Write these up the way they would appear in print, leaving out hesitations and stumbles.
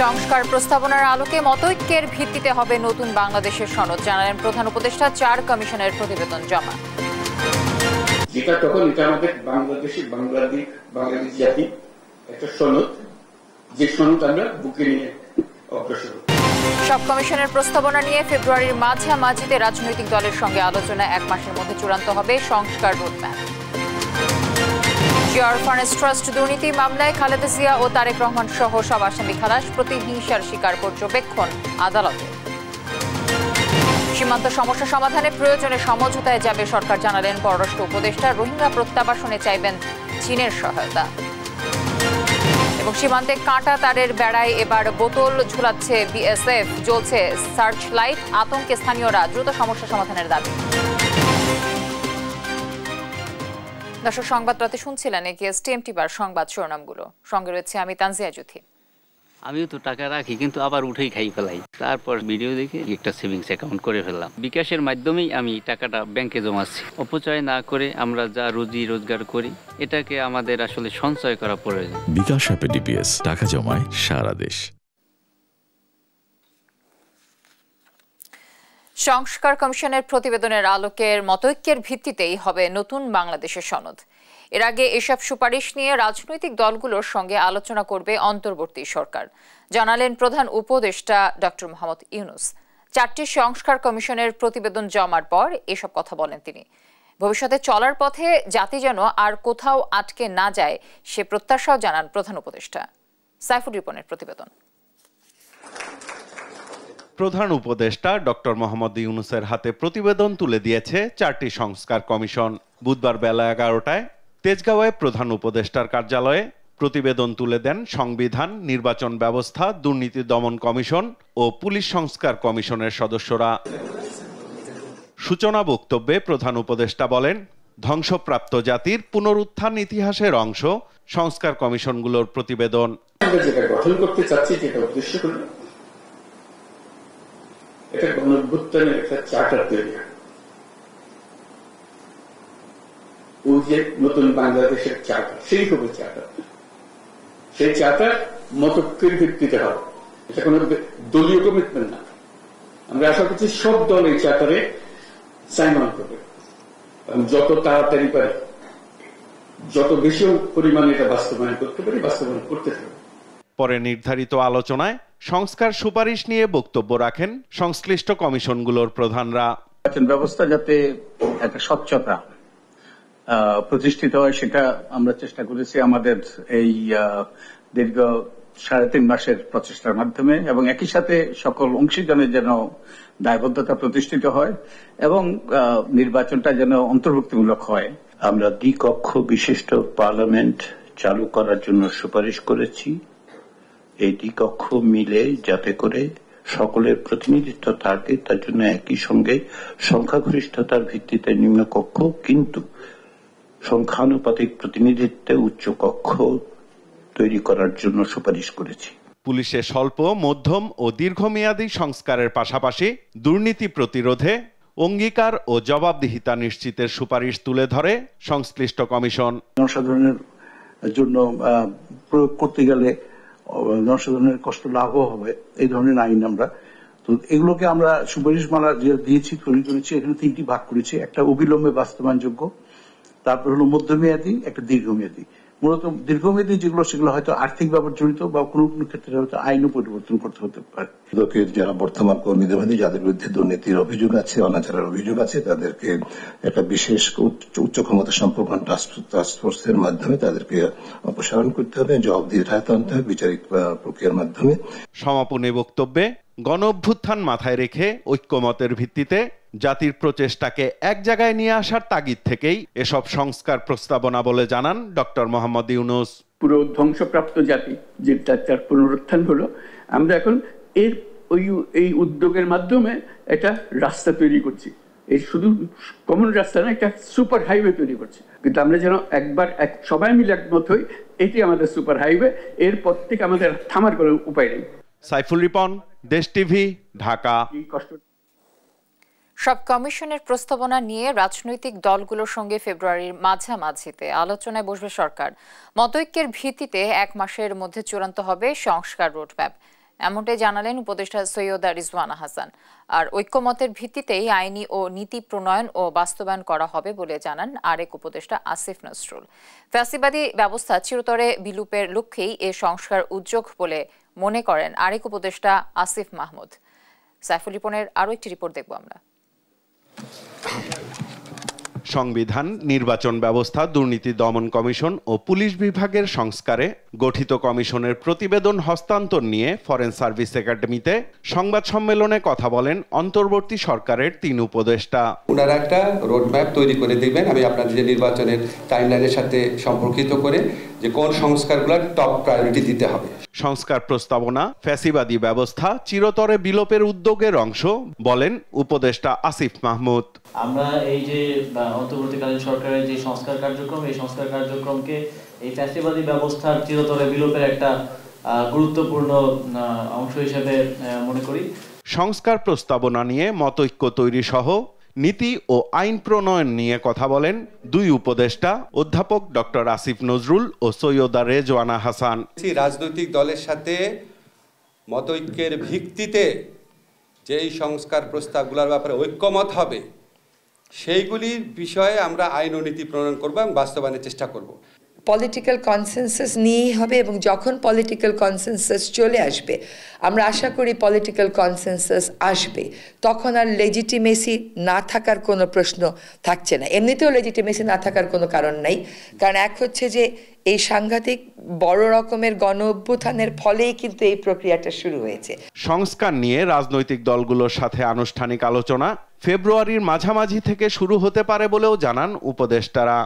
সংস্কার প্রস্তাবনার আলোকে মতৈক্যের ভিত্তিতে হবে নতুন বাংলাদেশের সনদ, জানালেন প্রধান উপদেষ্টা। 4 কমিশনের প্রতিবেদন জমা। যেটা তখন এটা আমাদের বাংলাদেশ জাতি একটা সনদ, যে সনদ আমরা বুকে নিয়ে অগ্রসর। সব কমিশনের প্রস্তাবনা নিয়ে ফেব্রুয়ারির মাঝামাঝিতে রাজনৈতিক দলের সঙ্গে আলোচনা 1 মাসের মধ্যে চূড়ান্ত হবে সংস্কার রোডম্যাপ। জিয়া ফার্নেস ট্রাস্ট দুর্নীতি মামলায় খালেদা জিয়া ও তারেক রহমান সহ সব আসামি খালাস, প্রতিহিংসার শিকার পর্যবেক্ষণ আদালতে। সীমান্ত সমস্যা সমাধানে প্রয়োজনে সমঝোতায় যাবে সরকার, জানালেন পররাষ্ট্র উপদেষ্টা। রোহিঙ্গা প্রত্যাবাসনে চাইবেন চীনের সহায়তা। এবং সীমান্তে কাঁটা তারের বেড়ায় এবার বোতল ঝুলাচ্ছে বিএসএফ, জ্বলছে সার্চ লাইট, আতঙ্কে স্থানীয়রা, দ্রুত সমস্যা সমাধানের দাবি। দর্শক, সংবাদ রাতে শুনছিলেন টিএমটি বার সংবাদ শিরোনামগুলো। সঙ্গে রয়েছে আমি তানজিয়া জুথি। আমিও তো টাকা রাখি, কিন্তু আবার উঠেই খাই ফেলাই। তারপর ভিডিও দেখে একটা সেভিংস অ্যাকাউন্ট করে ফেললাম। বিকাশের মাধ্যমেই আমি টাকাটা ব্যাংকে জমাচ্ছি। অপচয় না করে আমরা যা রুজি রোজগার করি, এটাকে আমাদের আসলে সঞ্চয় করা প্রয়োজন। বিকাশ অ্যাপে ডিপিএস, টাকা জমায় সারা দেশ। সংস্কার কমিশনের প্রতিবেদনের আলোকের মতৈক্যের ভিত্তিতেই হবে নতুন বাংলাদেশের সনদ। এর আগে এসব সুপারিশ নিয়ে রাজনৈতিক দলগুলোর সঙ্গে আলোচনা করবে অন্তর্বর্তী সরকার, জানালেন প্রধান উপদেষ্টা ডক্টর মোহাম্মদ ইউনূস। 4টি সংস্কার কমিশনের প্রতিবেদন জমার পর এসব কথা বলেন তিনি। ভবিষ্যতে চলার পথে জাতি যেন আর কোথাও আটকে না যায়, সে প্রত্যাশাও জানান প্রধান উপদেষ্টা। সাইফুর রিপনের প্রতিবেদন। প্রধান উপদেষ্টা ডক্টর মোহাম্মদ ইউনূসের হাতে প্রতিবেদন তুলে দিয়েছে 4টি সংস্কার কমিশন। বুধবার বেলা 11টায় তেজগাঁওয়ে প্রধান উপদেষ্টার কার্যালয়ে প্রতিবেদন তুলে দেন সংবিধান, নির্বাচন ব্যবস্থা, দুর্নীতি দমন কমিশন ও পুলিশ সংস্কার কমিশনের সদস্যরা। সূচনা বক্তব্যে প্রধান উপদেষ্টা বলেন, ধ্বংসপ্রাপ্ত জাতির পুনরুত্থান ইতিহাসের অংশ সংস্কার কমিশনগুলোর প্রতিবেদন। যেটা গঠন করতে চাচ্ছি, যেটা উদ্দেশ্য হল এটা গণঅভ্যুত্থানের একটা চার্টার তৈরি, ওই যে নতুন বাংলাদেশের চার্টার, সেই হবে চার্টার। সেই চার্টার মতৈক্যের ভিত্তিতে হবে, এটা কোন দলীয় কমিটমেন্ট না। আমরা আশা করছি সব দল এই চার্টারে সাইন অন করবে, যত তাড়াতাড়ি পারে, যত বেশি পরিমাণে এটা বাস্তবায়ন করতে পারে, বাস্তবায়ন করতে পারে। পরে নির্ধারিত আলোচনায় সংস্কার সুপারিশ নিয়ে বক্তব্য রাখেন সংশ্লিষ্ট কমিশনগুলোর প্রধানরা। নির্বাচন ব্যবস্থা যাতে একটা স্বচ্ছতা প্রতিষ্ঠিত হয়, সেটা আমরা চেষ্টা করেছি আমাদের এই দীর্ঘ 3.5 মাসের প্রচেষ্টার মাধ্যমে, এবং একই সাথে সকল অংশীদারের যেন দায়বদ্ধতা প্রতিষ্ঠিত হয় এবং নির্বাচনটা যেন অন্তর্ভুক্তিমূলক হয়। আমরা দ্বিকক্ষ বিশিষ্ট পার্লামেন্ট চালু করার জন্য সুপারিশ করেছি। এই দ্বিকক্ষ মিলে যাতে করে সকলের প্রতিনিধিত্ব থাকে, তার জন্য একই সঙ্গে সংখ্যাগরিষ্ঠতার ভিত্তিতে নিম্নকক্ষ কিন্তু সংখ্যানুপাতিক প্রতিনিধিত্বে উচ্চ কক্ষ তৈরি করার জন্য সুপারিশ করেছি। পুলিশে স্বল্প, মধ্যম ও দীর্ঘমেয়াদী সংস্কারের পাশাপাশি দুর্নীতি প্রতিরোধে অঙ্গীকার ও জবাবদিহিতা নিশ্চিতের সুপারিশ তুলে ধরে সংশ্লিষ্ট কমিশন। জনসাধারণের জন্য প্রয়োগ করতে গেলে জনসাধারণের কষ্ট লাভও হবে, এই ধরনের আইন আমরা তো এগুলোকে আমরা সুপারিশমালা দিয়েছি, তৈরি করেছি। এখানে 3টি ভাগ করেছি, একটা অবিলম্বে বাস্তবায়নযোগ্য, তারপর হলো মধ্যমেয়াদী, একটা দীর্ঘমেয়াদী। মূলত দীর্ঘমেয়াদী যেগুলো, সেগুলো হয়তো আর্থিক ব্যাপার জড়িত বা কোনো কোনো ক্ষেত্রে হয়তো আইনও পরিবর্তন করতে হতে পারে। যারা বর্তমান কর্মীদের যাদের বিরুদ্ধে দুর্নীতির অভিযোগ আছে, অনাচারের অভিযোগ আছে, তাদেরকে একটা বিশেষ উচ্চ ক্ষমতা সম্পন্ন টাস্ক ফোর্সের মাধ্যমে তাদেরকে অপসারণ করতে হবে, জবাবদিহিতা আনতে হবে বিচারিক প্রক্রিয়ার মাধ্যমে। সমাপনী বক্তব্যে গণঅভ্যুত্থান মাথায় রেখে ঐক্যমতের ভিত্তিতে জাতির প্রচেষ্টাকে এক জায়গায় নিয়ে আসার তাগিদ থেকেই এসব সংস্কার প্রস্তাবনা বলে জানান ডক্টর মোহাম্মদ ইউনূস। পুরো ধ্বংসপ্রাপ্ত জাতি যে তার পুনরুত্থান হলো, আমরা এখন এই উদ্যোগের মাধ্যমে একটা রাস্তা তৈরি করছি। এই শুধু কমন রাস্তা না, একটা সুপার হাইওয়ে তৈরি করছি। কিন্তু আমরা যেন একবার সবাই মিলে একমত হই, এটি আমাদের সুপার হাইওয়ে, এর পর থেকে আমাদের থামার কোনো উপায় নেই। সাইফুল রিপন, দেশ টিভি, ঢাকা। সব কমিশনের প্রস্তাবনা নিয়ে রাজনৈতিক দলগুলোর সঙ্গে ফেব্রুয়ারির মাঝামাঝিতে আলোচনায় বসবে সরকার। মতৈক্যের ভিত্তিতে 1 মাসের মধ্যে চূড়ান্ত হবে সংস্কার রোডম্যাপ। এমনটাই জানালেন উপদেষ্টা সৈয়দা রিজওয়ানা হাসান। আর ঐক্যমতের ভিত্তিতেই আইনি ও নীতি প্রণয়ন ও বাস্তবায়ন করা হবে বলে জানান আরেক উপদেষ্টা আসিফ নজরুল। ফ্যাসিবাদী ব্যবস্থা চিরতরে বিলুপের লক্ষ্যেই এ সংস্কার উদ্যোগ বলে মনে করেন আরেক উপদেষ্টা আসিফ মাহমুদ। সাইফুল রিপনের আরও একটি রিপোর্ট দেখব আমরা। সংবিধান, নির্বাচন ব্যবস্থা, দুর্নীতি দমন কমিশন ও পুলিশ বিভাগের সংস্কারে গঠিত কমিশনের প্রতিবেদন হস্তান্তর নিয়ে ফরেন সার্ভিস একাডেমিতে সংবাদ সম্মেলনে কথা বলেন অন্তর্বর্তী সরকারের 3 উপদেষ্টা। ওনারা একটা রোডম্যাপ তৈরি করে দিবেন, আমি আপনাদের যে নির্বাচনের টাইমলাইনের সাথে সম্পর্কিত করে যে কোন সংস্কারগুলো টপ প্রায়োরিটি দিতে হবে। সংস্কার প্রস্তাবনা ফ্যাসিবাদী ব্যবস্থা চিরতরে বিলোপের উদ্যোগের অংশ বলেন উপদেষ্টা আসিফ মাহমুদ। আমরা এই যে অন্তর্বর্তীকালীন সরকারের যে সংস্কার কার্যক্রম, এই সংস্কার কার্যক্রমকে এই ফ্যাসিবাদী ব্যবস্থার চিরতরে বিলোপের একটা গুরুত্বপূর্ণ অংশ হিসেবে মনে করি। সংস্কার প্রস্তাবনা নিয়ে মতৈক্য তৈরি সহ নীতি ও আইন প্রণয়ন নিয়ে কথা বলেন 2 উপদেষ্টা অধ্যাপক ডক্টর আসিফ নজরুল ও সৈয়দা রিজওয়ানা হাসান। রাজনৈতিক দলের সাথে মতৈক্যের ভিত্তিতে যেই সংস্কার প্রস্তাবগুলোর ব্যাপারে ঐক্যমত হবে সেইগুলির বিষয়ে আমরা আইন ও নীতি প্রণয়ন করব এবং বাস্তবায়নের চেষ্টা করব। পলিটিক্যাল কনসেনসাস নিয়েই হবে এবং যখন পলিটিক্যাল কনসেনসাস চলে আসবে, আমরা আশা করি পলিটিক্যাল কনসেনসাস আসবে, তখন আর লেজিটিমেসি না থাকার কোনো প্রশ্ন থাকছে না। এমনিতেও লেজিটিমেসি না থাকার কোনো কারণ নাই, কারণ এক হচ্ছে যে এই সাংঘাতিক বড় রকমের গণ অভ্যুত্থানের ফলেই কিন্তু এই প্রক্রিয়াটা শুরু হয়েছে। সংস্কার নিয়ে রাজনৈতিক দলগুলোর সাথে আনুষ্ঠানিক আলোচনা ফেব্রুয়ারির মাঝামাঝি থেকে শুরু হতে পারে বলেও জানান উপদেষ্টারা।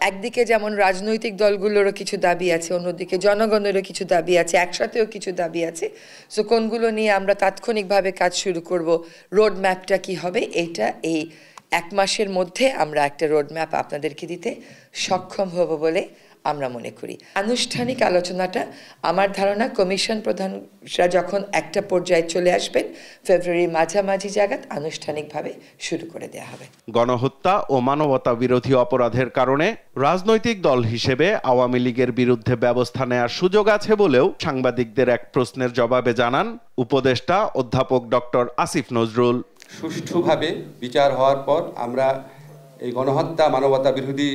একদিকে যেমন রাজনৈতিক দলগুলোরও কিছু দাবি আছে, অন্যদিকে জনগণেরও কিছু দাবি আছে, একসাথেও কিছু দাবি আছে। সো কোনগুলো নিয়ে আমরা তাৎক্ষণিকভাবে কাজ শুরু করব, রোড ম্যাপটা কি হবে, এইটা এই 1 মাসের মধ্যে আমরা একটা রোড ম্যাপ আপনাদেরকে দিতে সক্ষম হব বলে আমরা মনে করি। আনুষ্ঠানিক আলোচনাটা আমার ধারণা কমিশন প্রধানরা যখন একটা পর্যায়ে চলে আসবেন, ফেব্রুয়ারির মাঝামাঝি জায়গায় আনুষ্ঠানিকভাবে শুরু করে দেওয়া হবে। গণহত্যা ও মানবতা বিরোধী অপরাধের কারণে রাজনৈতিক দল হিসেবে আওয়ামী লীগের বিরুদ্ধে ব্যবস্থা নেওয়ার সুযোগ আছে বলেও সাংবাদিকদের এক প্রশ্নের জবাবে জানান উপদেষ্টা অধ্যাপক ডক্টর আসিফ নজরুল। সুষ্ঠুভাবে বিচার হওয়ার পর আমরা এই গণহত্যা, মানবতা বিরোধী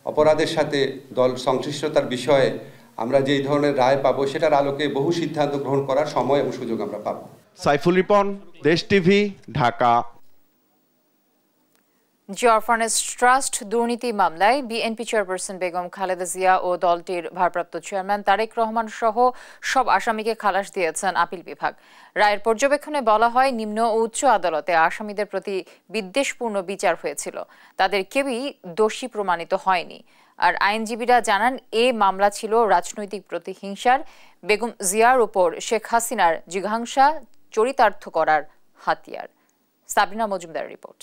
অপরাধের সাথে দল সংশ্লিষ্টতার বিষয়ে আমরা যেই ধরনের রায় পাবো সেটার আলোকে বহু সিদ্ধান্ত গ্রহণ করার সময় এবং সুযোগ আমরা পাবো। সাইফুল রিপন, দেশ TV, Dhaka. Zia orphanage trust দুর্নীতি মামলায় বিএনপি চেয়ারপারসন বেগম খালেদা জিয়া ও দলটির ভারপ্রাপ্ত চেয়ারম্যান তারেক রহমান সহ সব আসামিকে খালাস দিয়েছেন আপিল বিভাগ। রায়ের পর্যবেক্ষণে বলা হয়, নিম্ন ও উচ্চ আদালতে আসামিদের প্রতি বিদ্বেষপূর্ণ বিচার হয়েছিল, তাদের কেউই দোষী প্রমাণিত হয়নি। আর আইনজীবীরা জানান, এ মামলা ছিল রাজনৈতিক প্রতিহিংসার, বেগম জিয়ার উপর শেখ হাসিনার জিঘাংসা চরিতার্থ করার হাতিয়ার। Sabina Majumdar report.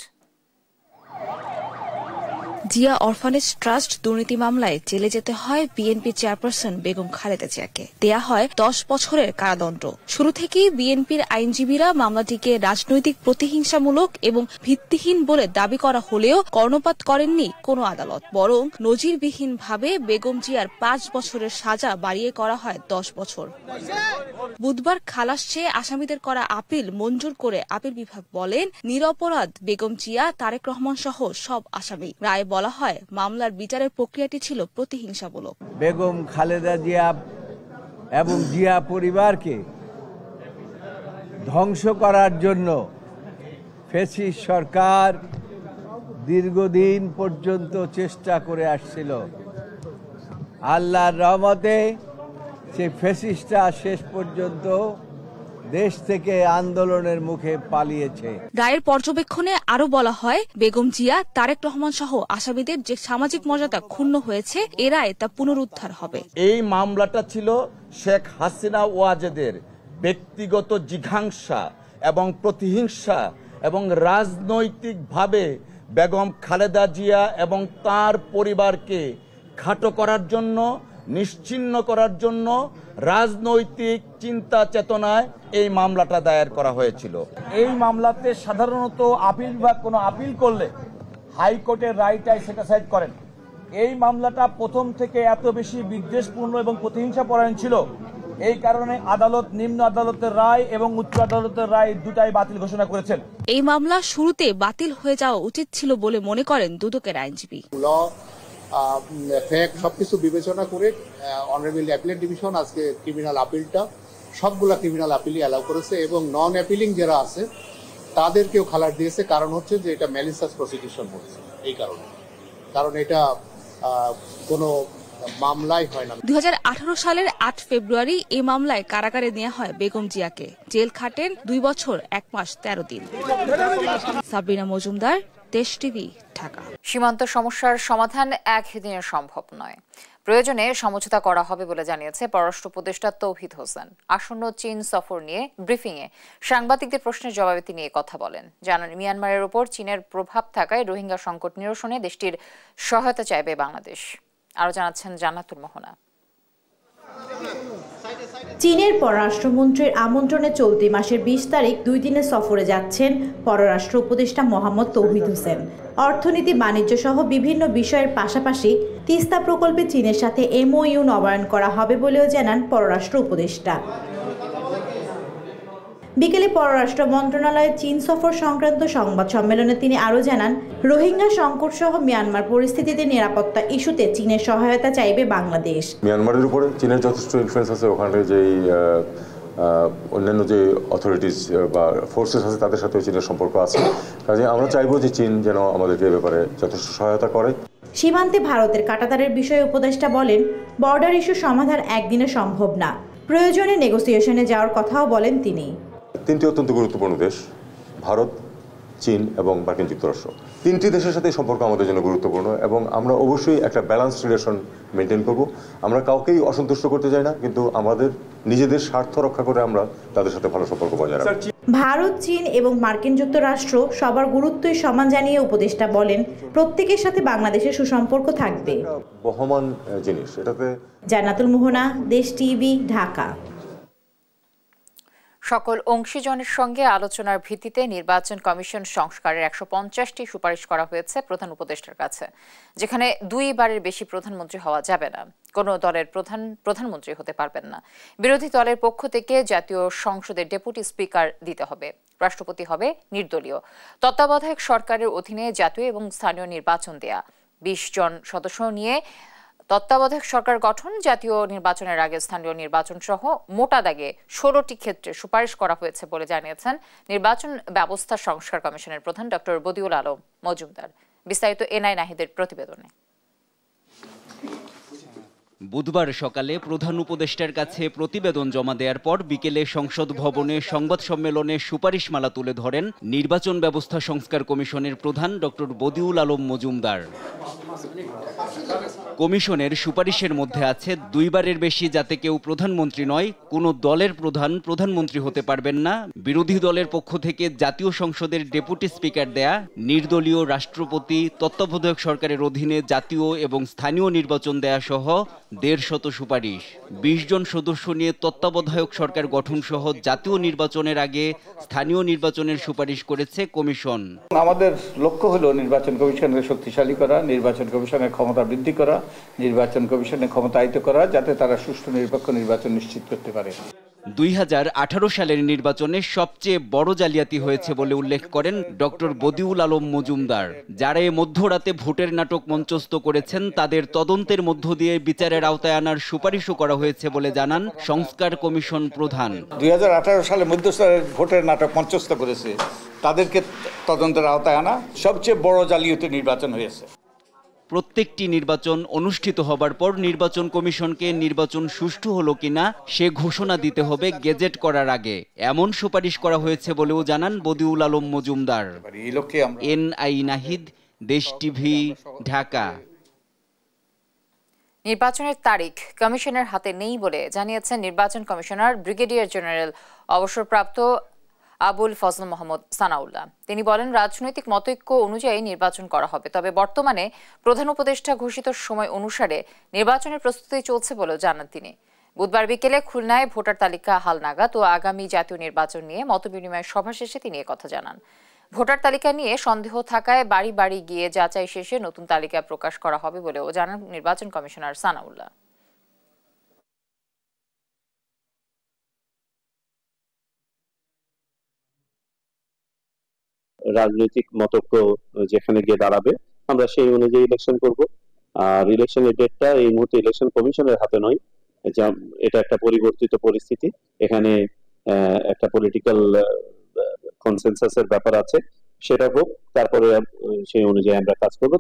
Zia orphanage trust দুর্নীতি মামলায় জেলে যেতে হয় বিএনপি চেয়ারপারসন বেগম খালেদা জিয়াকে। দেয়া হয় 10 বছরের কারাদণ্ড। শুরু থেকেই বিএনপির আইনজীবীরা মামলাটিকে রাজনৈতিক প্রতিহিংসামূলক এবং ভিত্তিহীন বলে দাবি করা হলেও কর্ণপাত করেননি কোনো আদালত, বরং নজিরবিহীনভাবে বেগম জিয়ার 5 বছরের সাজা বাড়িয়ে করা হয় 10 বছর। বুধবার খালাস চেয়ে আসামিদের করা আপিল মঞ্জুর করে আপিল বিভাগ বলেন, নিরপরাধ বেগম জিয়া, তারেক রহমান সহ সব আসামি। রায় বলা হয়, মামলার বিচারের প্রক্রিয়াটি ছিল প্রতিহিংসামূলক। বেগম খালেদা জিয়া এবং জিয়া পরিবারকে ধ্বংস করার জন্য ফ্যাসিস্ট সরকার দীর্ঘদিন পর্যন্ত চেষ্টা করে আসছিল। আল্লাহর রহমতে সেই ফ্যাসিস্টরা শেষ পর্যন্ত দেশ থেকে আন্দোলনের মুখে পালিয়েছে। রায়ের পর্যবেক্ষণে আরো বলা হয়, বেগম জিয়া, তারেক রহমান সহ আসামিদের যে সামাজিক মর্যাদা ক্ষুণ্ণ হয়েছে, এ রায়ে তা পুনরুদ্ধার হবে। এই মামলাটা ছিল শেখ হাসিনা ওয়াজেদের ব্যক্তিগত জিঘাংসা এবং প্রতিহিংসা এবং রাজনৈতিকভাবে বেগম খালেদা জিয়া এবং তার পরিবারকে খাটো করার জন্য, নিশ্চিহ্ন করার জন্য রাজনৈতিক চিন্তা চেতনায় এই মামলাটা দায়ের করা হয়েছিল। এই মামলাতে সাধারণত আপিল বিভাগ কোনো আপিল করলে হাইকোর্টের রায়টাই সেটা সাইড করেন। এই মামলাটা প্রথম থেকে এত বেশি বিদ্বেষপূর্ণ এবং প্রতিহিংসা পরায়ণ ছিল এই কারণে আদালত নিম্ন আদালতের রায় এবং উচ্চ আদালতের রায় দুটাই বাতিল ঘোষণা করেছেন। এই মামলা শুরুতে বাতিল হয়ে যাওয়া উচিত ছিল বলে মনে করেন দুদকের আইনজীবী। ফ্যাক্ট সবকিছু বিবেচনা করে অনারেবল অ্যাপিলেট ডিভিশন আজকে ক্রিমিনাল আপিলটা সবগুলা ক্রিমিনাল আপিলই অ্যালাউ করেছে এবং নন অ্যাপিলিং যারা আছে তাদেরকেও খালার দিয়েছে। কারণ হচ্ছে যে এটা ম্যালিসিয়াস প্রসিকিউশন হচ্ছে, এই কারণে, কারণ এটা কোনো মামলাই হয় না। 2018 সালের 8 ফেব্রুয়ারি এই মামলায় কারাগারে নেওয়া হয় বেগম জিয়াকে। জেল খাটেন 2 বছর 1 মাস 13 দিন। সাবরিনা মজুমদার, দেশ টিভি, ঢাকা। সীমান্ত সমস্যার সমাধান একদিনে সম্ভব নয়, প্রয়োজনে সমঝোতা করা হবে বলে জানিয়েছে পররাষ্ট্র উপদেষ্টা তৌহিদ হোসেন। আসন্ন চীন সফর নিয়ে ব্রিফিংয়ে সাংবাদিকদের প্রশ্নের জবাবে তিনি কথা বলেন। জানান, মিয়ানমারের উপর চীনের প্রভাব থাকায় রোহিঙ্গা সংকট নিরসনে দেশটির সহায়তা চাইবে বাংলাদেশ। আরো জানাচ্ছেন জান্নাতুল মোহনা। চীনের পররাষ্ট্রমন্ত্রীর আমন্ত্রণে চলতি মাসের 20 তারিখ 2 দিনের সফরে যাচ্ছেন পররাষ্ট্র উপদেষ্টা মোহাম্মদ তৌহিদ হোসেন। অর্থনীতি, বাণিজ্য সহ বিভিন্ন বিষয়ের পাশাপাশি তিস্তা প্রকল্পে চীনের সাথে MOU নবায়ন করা হবে বলেও জানান পররাষ্ট্র উপদেষ্টা। বিকেলে পররাষ্ট্র মন্ত্রণালয়ের চীন সফর সংক্রান্ত সংবাদ সম্মেলনে তিনি আরও জানান, রোহিঙ্গা সংকট সহ মিয়ানমার পরিস্থিতিতে নিরাপত্তা ইস্যুতে চীনের সহায়তা চাইবে বাংলাদেশ। মিয়ানমারের উপরে চীনের যথেষ্ট ইনফ্লুয়েন্স আছে, ওখানে যেই অন্যান্য যে অথরিটিস বা ফোর্সেস আছে তাদের সাথে চীনের সম্পর্ক আছে। কাজে আমরা চাইবো যে চীন যেন আমাদেরকে এ ব্যাপারে যথেষ্ট সহায়তা করে। সীমান্তে ভারতের কাঁটাতারের বিষয়ে উপদেষ্টা বলেন, বর্ডার ইস্যু সমাধান একদিনে সম্ভব না, প্রয়োজনে নেগোসিয়েশনে যাওয়ার কথাও বলেন তিনি। 3টি অত্যন্ত গুরুত্বপূর্ণ দেশ, ভারত, চীন এবং মার্কিন যুক্তরাষ্ট্র। 3টি দেশের সাথে সম্পর্ক আমাদের জন্য গুরুত্বপূর্ণ এবং আমরা অবশ্যই একটা ব্যালেন্স রিলেশন মেনটেন করব। আমরা কাউকেই অসন্তুষ্ট করতে চাই না, কিন্তু আমাদের নিজেদের স্বার্থ রক্ষা করে আমরা তাদের সাথে ভালো সম্পর্ক বজায় রাখব। ভারত, চীন এবং মার্কিন যুক্তরাষ্ট্র সবার গুরুত্বই সমান জানিয়ে উপদেষ্টা বলেন, প্রত্যেকের সাথে বাংলাদেশের সুসম্পর্ক থাকবে। বহমান জিনিস এটাতে। জান্নাতুল মোহনা, দেশ টিভি, ঢাকা। সকল অংশীজনের সঙ্গে আলোচনার ভিত্তিতে নির্বাচন কমিশন সংস্কারের 150টি সুপারিশ করা হয়েছে প্রধান উপদেষ্টার কাছে, যেখানে 2 বারের বেশি প্রধানমন্ত্রী হওয়া যাবে না, কোনো দলের প্রধানমন্ত্রী হতে পারবেন না, বিরোধী দলের পক্ষ থেকে জাতীয় সংসদের ডেপুটি স্পিকার দিতে হবে, রাষ্ট্রপতি হবে নির্দলীয়, তত্ত্বাবধায়ক সরকারের অধীনে জাতীয় এবং স্থানীয় নির্বাচন দেয়া, 20 জন সদস্য নিয়ে তত্ত্বাবধায়ক সরকার গঠন, জাতীয় নির্বাচনের আগে স্থানীয় নির্বাচন সহ মোটা দাগে 16টি ক্ষেত্রে সুপারিশ করা হয়েছে বলে জানিয়েছেন নির্বাচন ব্যবস্থা সংস্কার কমিশনের প্রধান ডক্টর বদিউল আলম মজুমদার। বিস্তারিত এনআই নাহিদের প্রতিবেদনে। বুধবার সকালে প্রধান উপদেষ্টার কাছে প্রতিবেদন জমা দেওয়ার পর বিকেলে সংসদ ভবনে সংবাদ সম্মেলনে সুপারিশমালা তুলে ধরেন নির্বাচন ব্যবস্থা সংস্কার কমিশনের প্রধান ডক্টর বদিউল আলম মজুমদার। কমিশনের সুপারিশের মধ্যে আছে 2 বারের বেশি যাতে কেউ প্রধানমন্ত্রী নয়, কোনো দলের প্রধানমন্ত্রী হতে পারবেন না, বিরোধী দলের পক্ষ থেকে জাতীয় সংসদের ডেপুটি স্পিকার দেয়া, নির্দলীয় রাষ্ট্রপতি, তত্ত্বাবধায়ক সরকারের অধীনে জাতীয় এবং স্থানীয় নির্বাচন দেয়া সহ 150 সুপারিশ। 20 জন সদস্য নিয়ে তত্ত্বাবধায়ক সরকার গঠন সহ জাতীয় নির্বাচনের আগে স্থানীয় নির্বাচনের সুপারিশ করেছে কমিশন। আমাদের লক্ষ্য হলো নির্বাচন কমিশনকে শক্তিশালী করা, নির্বাচন কমিশনের ক্ষমতা বৃদ্ধি করা, নির্বাচন কমিশনের ক্ষমতায়িত করা, যাতে তারা সুষ্ঠু নিরপেক্ষ নির্বাচন নিশ্চিত করতে পারে। 2018 সালের নির্বাচনে সবচেয়ে বড় জালিয়াতি হয়েছে বলে উল্লেখ করেন ডক্টর বদিউল আলম মজুমদার। যারা এ মধ্যরাতে ভোটের নাটক মঞ্চস্থ করেছেন তাদের তদন্তের মধ্য দিয়ে বিচারের আওতায় আনার সুপারিশও করা হয়েছে বলে জানান সংস্কার কমিশন প্রধান। 2018 সালে মধ্যস্থলের ভোটের নাটক মঞ্চস্থ করেছে, তাদেরকে তদন্তের আওতায় আনা সবচেয়ে বড় জালিয়াতি নির্বাচন হয়েছে। প্রত্যেকটি নির্বাচন অনুষ্ঠিত হবার পর নির্বাচন কমিশনকে নির্বাচন সুষ্ঠু হলো কিনা সে ঘোষণা দিতে হবে গেজেট করার আগে, এমন সুপারিশ করা হয়েছে বলেও জানান বদিউল আলম মজুমদার। এনআই নাহিদ, দেশ টিভি, ঢাকা। নির্বাচনের তারিখ কমিশনের হাতে নেই বলে জানিয়েছেন নির্বাচন কমিশনার ব্রিগেডিয়ার জেনারেল অবসরপ্রাপ্ত আবুল ফজল মোহাম্মদ সানাউল্লাহ। তিনি বলেন, রাজনৈতিক মতৈক্য অনুযায়ী নির্বাচন করা হবে, তবে বর্তমানে প্রধান উপদেষ্টা ঘোষিত সময় অনুসারে নির্বাচনের প্রস্তুতি চলছে বলেও জানান তিনি। বুধবার বিকেলে খুলনায় ভোটার তালিকা হালনাগাদ ও আগামী জাতীয় নির্বাচন নিয়ে মতবিনিময় সভা শেষে তিনি একথা জানান। ভোটার তালিকা নিয়ে সন্দেহ থাকায় বাড়ি বাড়ি গিয়ে যাচাই শেষে নতুন তালিকা প্রকাশ করা হবে বলেও জানান নির্বাচন কমিশনার সানাউল্লাহ। রাজনৈতিক মতৈক্য যেখানে গিয়ে দাঁড়াবে আমরা সেই অনুযায়ী ইলেকশন করব। আর ইলেকশনের ডেটটা এই মুহূর্তে ইলেকশন কমিশনের হাতে নয়, এটা একটা পরিবর্তিত পরিস্থিতি, এখানে একটা পলিটিক্যাল কনসেনসাসের ব্যাপার আছে, সেটা হোক, তারপরে সেই অনুযায়ী আমরা কাজ করব।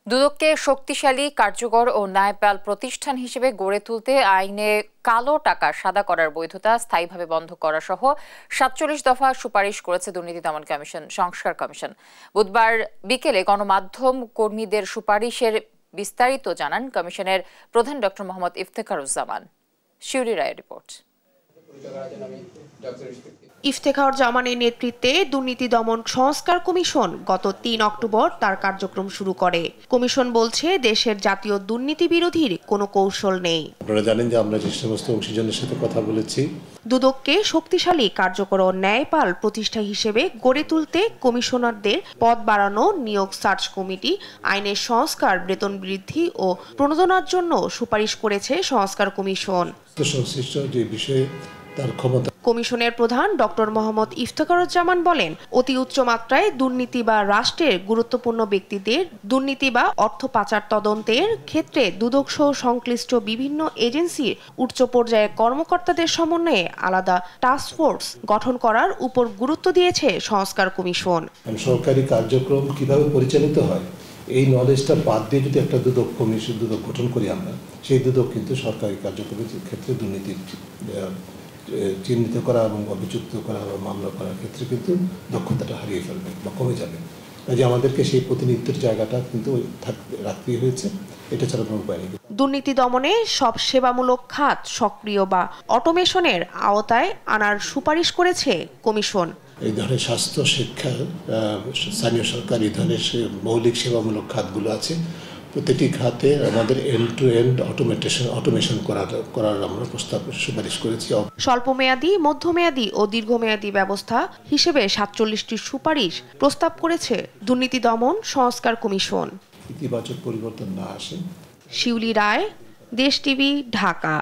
দুদককে শক্তিশালী, কার্যকর ও ন্যায়পাল প্রতিষ্ঠান হিসেবে গড়ে তুলতে আইনে কালো টাকা সাদা করার বৈধতা স্থায়ীভাবে বন্ধ করা সহ ৪৭ দফা সুপারিশ করেছে দুর্নীতি দমন কমিশন সংস্কার কমিশন। বুধবার বিকেলে গণমাধ্যম কর্মীদের সুপারিশের বিস্তারিত জানান কমিশনের প্রধান ডক্টর মোহাম্মদ ইফতেখারুজ্জামান। শিউরি রায়ের রিপোর্ট। ইফতেখারুজ্জামানের নেতৃত্বে দুর্নীতি দমন সংস্কার কমিশন গত ৩ অক্টোবর তার কার্যক্রম শুরু করে। কমিশন বলছে দেশের জাতীয় দুর্নীতি বিরোধীর কোনো কৌশল নেই। আপনারা জানেন যে আমরা যে সমস্ত অংশীজনের সাথে কথা বলেছি, দুদককে শক্তিশালী, কার্যকর ও ন্যায়পাল প্রতিষ্ঠা হিসেবে গড়ে তুলতে কমিশনারদের পদ বাড়ানো, নিয়োগ, সার্চ কমিটি, আইনের সংস্কার, বেতন বৃদ্ধি ও প্রণোদনার জন্য সুপারিশ করেছে সংস্কার কমিশন। সংশ্লিষ্ট যে বিষয়ে তার ক্ষমতা। কমিশনের প্রধান ডক্টর মোহাম্মদ ইফতেখারুজ্জামান বলেন, অতি উচ্চ মাত্রায় দুর্নীতি বা রাষ্ট্রের গুরুত্বপূর্ণ ব্যক্তিদের দুর্নীতি বা অর্থ পাচার তদন্তের ক্ষেত্রে দুদক সহ সংশ্লিষ্ট বিভিন্ন এজেন্সির উচ্চ পর্যায়ের কর্মকর্তাদের সমন্বয়ে আলাদা টাস্ক ফোর্স গঠন করার উপর গুরুত্ব দিয়েছে সংস্কার কমিশন। সরকারি কার্যক্রম কিভাবে পরিচালিত হয় এই নলেজটা বাদ দিয়ে যদি একটা দুদক কমিশন দুদক গঠন করি আমরা, সেই দুদক কিন্তু সরকারি কার্যক্রমের ক্ষেত্রে দুর্নীতি চিহ্নিত করা এবং অভিযুক্ত করা বা মামলা করার ক্ষেত্রে কিন্তু দক্ষতাটা হারিয়ে ফেলবে বা কমে যাবে। কাজে আমাদেরকে সেই প্রতিনিধিত্বের জায়গাটা কিন্তু রাখতেই হয়েছে, এটা ছাড়া কোনো উপায় নেই। দুর্নীতি দমনে সব সেবামূলক খাত সক্রিয় বা অটোমেশনের আওতায় আনার সুপারিশ করেছে কমিশন। এই ধরনের স্বাস্থ্য, শিক্ষা, স্থানীয় সরকার, এই ধরনের মৌলিক সেবামূলক খাতগুলো আছে, প্রতিটি খাতে আমাদের এন্ড টু এন্ড অটোমেশন করার আমরা প্রস্তাব সুপারিশ করেছি। স্বল্পমেয়াদী, মধ্যমেয়াদী ও দীর্ঘমেয়াদী ব্যবস্থা হিসেবে ৪৭টি সুপারিশ প্রস্তাব করেছে দুর্নীতি দমন সংস্কার কমিশন। ইতিবাচক পরিবর্তন না আসে। শিউলি রায়, দেশ টিভি, ঢাকা।